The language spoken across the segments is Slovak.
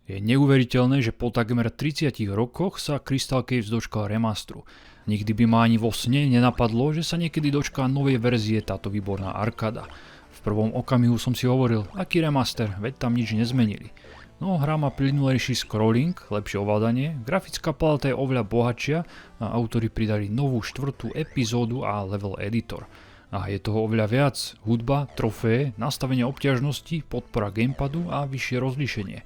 Je neuveriteľné, že po takmer 30 rokoch sa Crystal Caves dočkal remasteru. Nikdy by ma ani vo sne nenapadlo, že sa niekedy dočká novej verzie táto výborná arkáda. V prvom okamihu som si hovoril, aký remaster, veď tam nič nezmenili. No, hra má plynulejší scrolling, lepšie ovládanie, grafická paleta je oveľa bohatšia a autori pridali novú 4. epizódu a level editor. A je toho oveľa viac, hudba, trofeje, nastavenie obťažnosti, podpora gamepadu a vyššie rozlíšenie.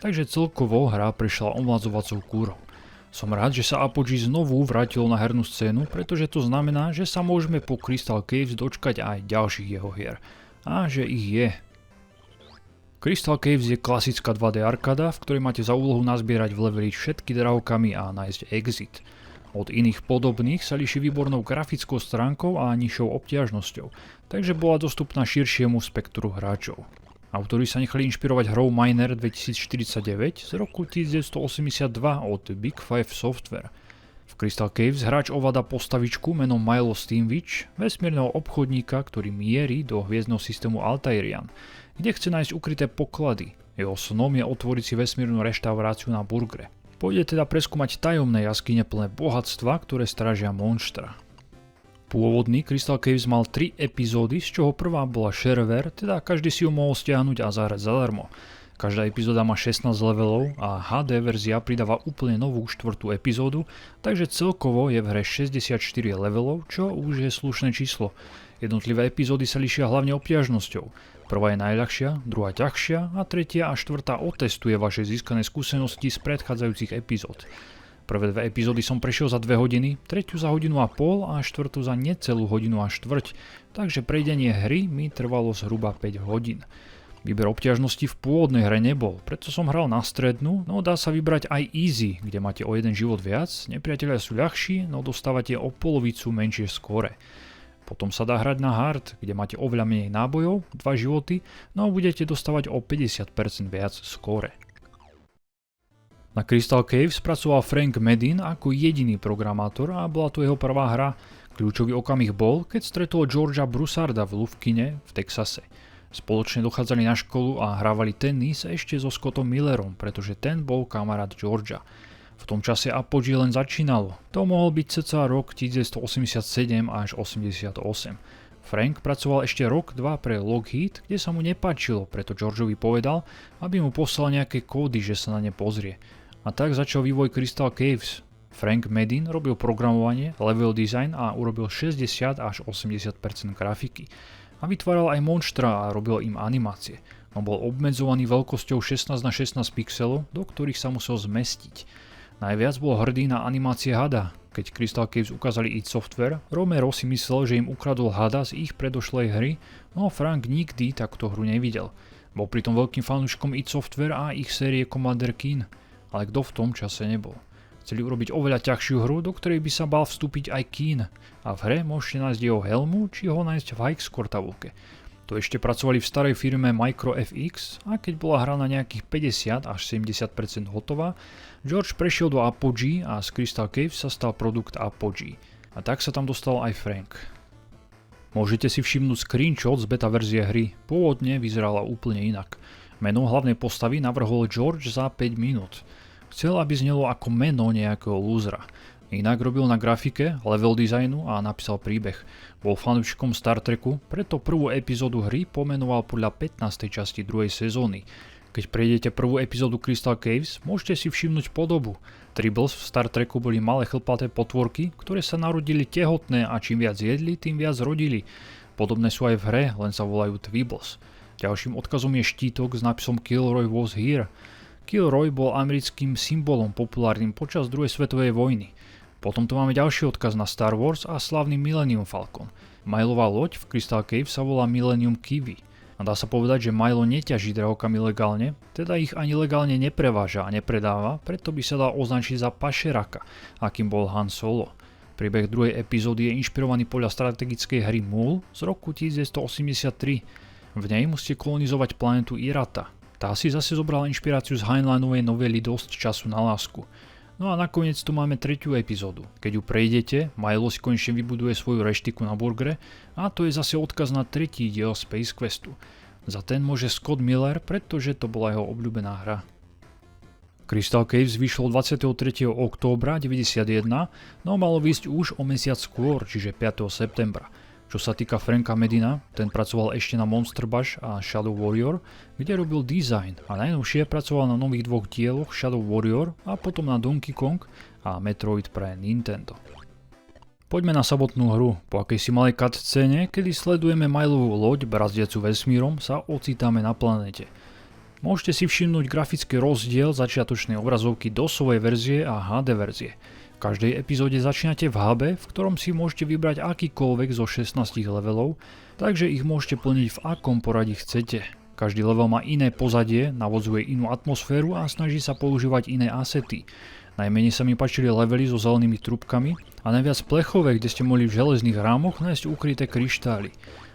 Takže celkovo hra prešla omladzovacou kúrou. Som rád, že sa Apogee znovu vrátilo na hernú scénu, pretože to znamená, že sa môžeme po Crystal Caves dočkať aj ďalších jeho hier. A že ich je. Crystal Caves je klasická 2D arkáda, v ktorej máte za úlohu nazbierať v leveli všetky drahokamy a nájsť exit. Od iných podobných sa líši výbornou grafickou stránkou a nižšou obťažnosťou, takže bola dostupná širšiemu spektru hráčov. Autori sa nechali inšpirovať hrou Miner 2049 z roku 1982 od Big Five Software. V Crystal Caves hráč ovláda postavičku menom Milo Steamwich, vesmírneho obchodníka, ktorý mierí do hviezdneho systému Altairian, kde chce nájsť ukryté poklady. Jeho snom je otvoriť si vesmírnu reštauráciu na Burgre. Pôjde teda preskúmať tajomné jaskyne plné bohatstva, ktoré strážia monštra. Pôvodný Crystal Caves mal 3 epizódy, z čoho prvá bola shareware, teda každý si ju mohol stiahnuť a zahrať zadarmo. Každá epizóda má 16 levelov a HD verzia pridáva úplne novú 4. epizódu, takže celkovo je v hre 64 levelov, čo už je slušné číslo. Jednotlivé epizódy sa líšia hlavne obťažnosťou. Prvá je najľahšia, druhá ťažšia a tretia a štvrtá otestuje vaše získané skúsenosti z predchádzajúcich epizód. Prvé 2 epizódy som prešiel za 2 hodiny, tretiu za 1,5 hodinu a štvrtú za necelú 1,25 hodinu, takže prejdenie hry mi trvalo zhruba 5 hodín. Výber obťažnosti v pôvodnej hre nebol, preto som hral na strednú, no dá sa vybrať aj easy, kde máte o 1 život viac, nepriatelia sú ľahší, no dostávate o polovicu menšie skóre. Potom sa dá hrať na hard, kde máte oveľa menej nábojov, 2 životy, no budete dostávať o 50% viac skóre. Na Crystal Caves pracoval Frank Medin ako jediný programátor a bola to jeho prvá hra. Kľúčový okamih bol, keď stretol Georgea Broussarda v Lufkine v Texase. Spoločne dochádzali na školu a hrávali tenis ešte so Scottom Millerom, pretože ten bol kamarát Georgea. V tom čase Apogee len začínalo. To mohol byť cca rok 1987 až 88. Frank pracoval ešte rok, 2 pre Lockheed, kde sa mu nepáčilo, preto Georgeovi povedal, aby mu poslal nejaké kódy, že sa na ne pozrie. A tak začal vývoj Crystal Caves. Frank Medin robil programovanie, level design a urobil 60 až 80% grafiky. A vytváral aj monštra a robil im animácie. On bol obmedzovaný veľkosťou 16 na 16 pixelov, do ktorých sa musel zmestiť. Najviac bol hrdý na animácie hada. Keď Crystal Caves ukázali id Software, Romero si myslel, že im ukradol hada z ich predošlej hry, no Frank nikdy takúto hru nevidel. Bol pritom veľkým fanúškom id Software a ich série Commander Keen. Ale kto v tom čase nebol? Chceli urobiť oveľa ťažšiu hru, do ktorej by sa bal vstúpiť aj Keen. A v hre môžete nájsť jeho helmu, či ho nájsť v High-score tabulke. To ešte pracovali v starej firme MicroFX a keď bola hra na nejakých 50 až 70% hotová, George prešiel do Apogee a z Crystal Caves sa stal produkt Apogee. A tak sa tam dostal aj Frank. Môžete si všimnúť screenshot z beta verzie hry. Pôvodne vyzerala úplne inak. Meno hlavnej postavy navrhol George za 5 minút. Chcel, aby znelo ako meno nejakého lúzra. Inak robil na grafike, level designu a napísal príbeh. Bol fanúšikom Star Treku, preto prvú epizódu hry pomenoval podľa 15. časti druhej sezóny. Keď prejdete prvú epizódu Crystal Caves, môžete si všimnúť podobu. Tribbles v Star Treku boli malé chlpaté potvorky, ktoré sa narodili tehotné a čím viac jedli, tým viac rodili. Podobné sú aj v hre, len sa volajú Twibbles. Ďalším odkazom je štítok s nápisom Kilroy was here. Kilroy bol americkým symbolom populárnym počas druhej svetovej vojny. Potom tu máme ďalší odkaz na Star Wars a slavný Millennium Falcon. Milová loď v Crystal Cave sa volá Millennium Kiwi. A dá sa povedať, že Milo neťaží drahokamy legálne, teda ich ani legálne nepreváža a nepredáva, preto by sa dal označiť za pašeraka, akým bol Han Solo. Príbeh druhej epizódy je inšpirovaný podľa strategickej hry Mul z roku 1983. V nej musíte kolonizovať planetu Irata. Tá si zase zobrala inšpiráciu z Heinleinovej novely Dosť času na lásku. No a nakoniec tu máme tretiu epizódu. Keď ju prejdete, Milo si konečne vybuduje svoju reštiku na Burgre a to je zase odkaz na tretí diel Space Questu. Za ten môže Scott Miller, pretože to bola jeho obľúbená hra. Crystal Caves vyšlo 23. októbra 1991, no malo výsť už o mesiac skôr, čiže 5. septembra. Čo sa týka Franka Medina, ten pracoval ešte na Monster Bash a Shadow Warrior, kde robil design a najnovšie pracoval na nových dvoch dieloch Shadow Warrior a potom na Donkey Kong a Metroid pre Nintendo. Poďme na samotnú hru. Po akejsi malej cutscéne, kedy sledujeme Milovú loď brazdiacu vesmírom, sa ocitáme na planéte. Môžete si všimnúť grafický rozdiel začiatočnej obrazovky DOSovej verzie a HD verzie. V každej epizóde začínate v hube, v ktorom si môžete vybrať akýkoľvek zo 16 levelov, takže ich môžete plniť v akom poradí chcete. Každý level má iné pozadie, navodzuje inú atmosféru a snaží sa používať iné asety. Najmenej sa mi páčili levely so zelenými trúbkami a najviac plechové, kde ste mohli v železných rámoch nájsť ukryté kryštály.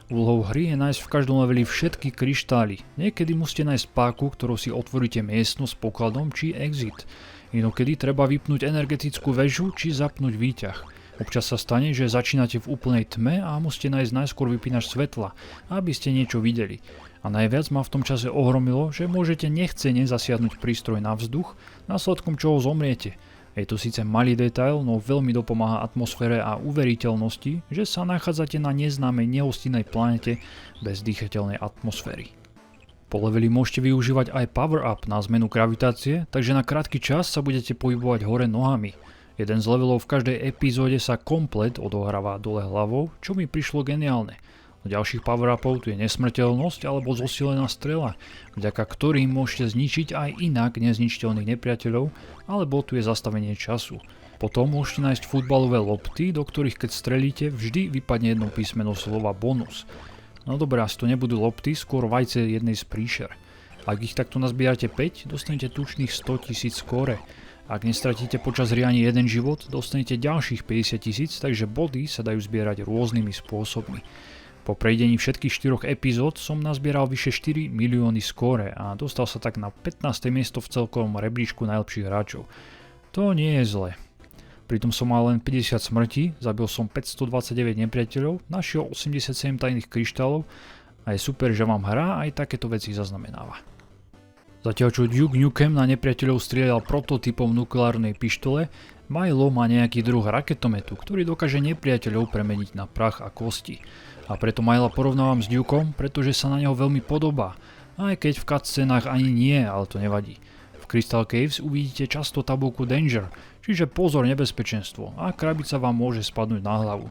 Úlohou hry je nájsť v každom leveli všetky kryštály. Niekedy musíte nájsť páku, ktorou si otvoríte miestnosť s pokladom či exit. Inokedy treba vypnúť energetickú väžu či zapnúť výťah. Občas sa stane, že začínate v úplnej tme a musíte nájsť najskôr vypínač svetla, aby ste niečo videli. A najviac ma v tom čase ohromilo, že môžete nechcene zasiahnuť prístroj na vzduch, následkom čoho zomriete. Je to síce malý detail, no veľmi dopomáha atmosfére a uveriteľnosti, že sa nachádzate na neznámej nehostinnej planete bez dýchateľnej atmosféry. Po leveli môžete využívať aj power up na zmenu gravitácie, takže na krátky čas sa budete pohybovať hore nohami. Jeden z levelov v každej epizóde sa komplet odohráva dole hlavou, čo mi prišlo geniálne. Do ďalších power-upov tu je nesmrteľnosť alebo zosilená strela, vďaka ktorým môžete zničiť aj inak nezničiteľných nepriateľov, alebo tu je zastavenie času. Potom môžete nájsť futbalové lopty, do ktorých keď strelíte vždy vypadne jedno písmeno slova bonus. No dobré, asi to nebudú lopty, skôr vajce jednej z príšer. Ak ich takto nazbierate 5, dostanete tučných 100 000 skóre. Ak nestratíte počas hry ani jeden život, dostanete ďalších 50 000, takže body sa dajú zbierať rôznymi spôsobmi. Po prejdení všetkých 4 epizód som nazbieral vyše 4 milióny skóre a dostal sa tak na 15. miesto v celkovom rebríčku najlepších hráčov. To nie je zle. Pritom som mal len 50 smrti, zabil som 529 nepriateľov, našiel 87 tajných kryštálov a je super, že vám hra aj takéto veci zaznamenáva. Zatiaľ čo Duke Nukem na nepriateľov strieľal prototypom nukleárnej pištole, Milo má nejaký druh raketometu, ktorý dokáže nepriateľov premeniť na prach a kosti. A preto Mila porovnávam s Dukeom, pretože sa na neho veľmi podobá. Aj keď v cutscenách ani nie, ale to nevadí. V Crystal Caves uvidíte často tabuľku Danger, čiže pozor nebezpečenstvo a krabica vám môže spadnúť na hlavu.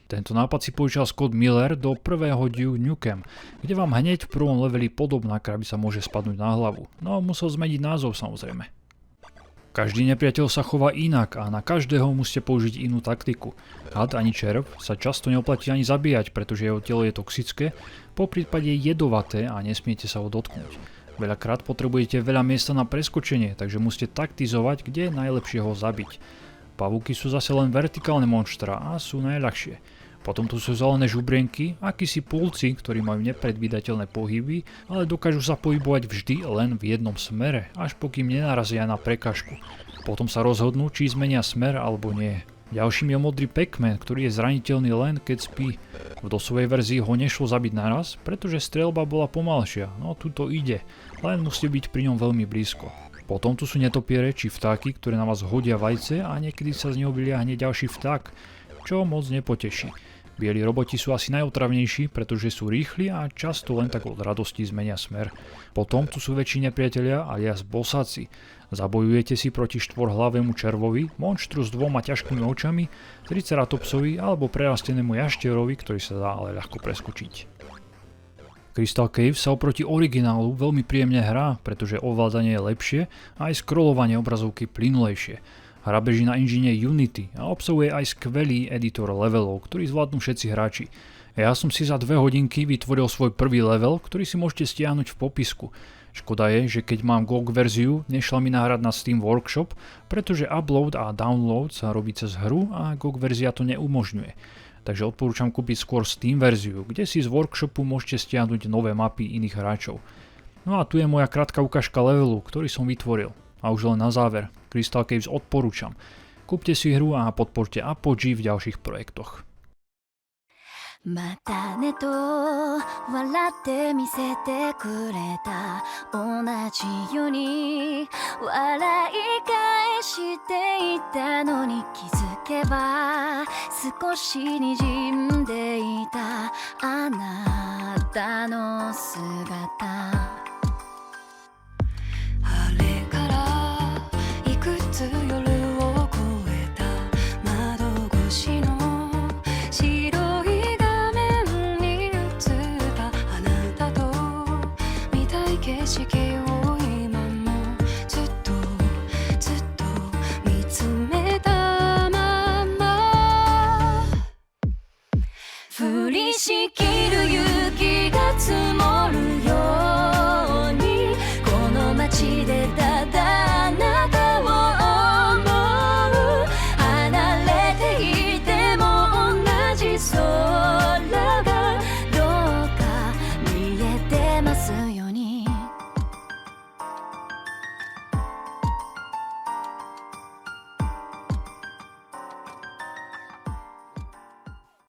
Tento nápad si požičal Scott Miller do prvého Duke Nukem, kde vám hneď v prvom leveli podobná krabica môže spadnúť na hlavu. No musel zmeniť názov samozrejme. Každý nepriateľ sa chová inak a na každého musíte použiť inú taktiku. Had ani červ sa často neoplatí ani zabíjať, pretože jeho telo je toxické, po prípade jedovaté a nesmiete sa ho dotknúť. Veľakrát potrebujete veľa miesta na preskočenie, takže musíte taktizovať, kde je najlepšie ho zabiť. Pavúky sú zase len vertikálne monštra a sú najľahšie. Potom tu sú zelené žubrienky, akísi pulci, ktorí majú nepredvídateľné pohyby, ale dokážu sa pohybovať vždy len v jednom smere, až pokým nenarazia na prekažku. Potom sa rozhodnú, či zmenia smer alebo nie. Ďalším je modrý Pac-Man, ktorý je zraniteľný len keď spí. V DOSovej verzii ho nešlo zabiť naraz, pretože streľba bola pomalšia, no tu to ide, len musíte byť pri ňom veľmi blízko. Potom tu sú netopiere či vtáky, ktoré na vás hodia vajce a niekedy sa z neho vyliahne ďalší vták, čo moc nepoteší. Bieli roboti sú asi najotravnejší, pretože sú rýchli a často len tak od radosti zmenia smer. Potom tu sú väčší nepriatelia alias bosáci. Zabojujete si proti štvorhlavému červovi, monštru s 2 ťažkými očami, triceratopsovi alebo prerastenému jašterovi, ktorý sa dá ale ľahko preskočiť. Crystal Cave sa oproti originálu veľmi príjemne hrá, pretože ovládanie je lepšie a aj scrollovanie obrazovky plynulejšie. Hra beží na engine Unity a obsahuje aj skvelý editor levelov, ktorý zvládnu všetci hráči. Ja som si za 2 hodinky vytvoril svoj prvý level, ktorý si môžete stiahnuť v popisku. Škoda je, že keď mám GOG verziu, nešla mi nahrať na Steam Workshop, pretože upload a download sa robí cez hru a GOG verzia to neumožňuje. Takže odporúčam kúpiť skôr Steam verziu, kde si z workshopu môžete stiahnuť nové mapy iných hráčov. No a tu je moja krátka ukážka levelu, ktorý som vytvoril. A už len na záver, Crystal Caves odporúčam. Kúpte si hru a podporte Apogee v ďalších projektoch. またねと笑って見せてくれた、同じように笑い返していたのに、気づけば少し滲んでいたあなたの姿。あれからいくつ夜を越えた、窓越しの白い画面に映ったあなたと見たい景色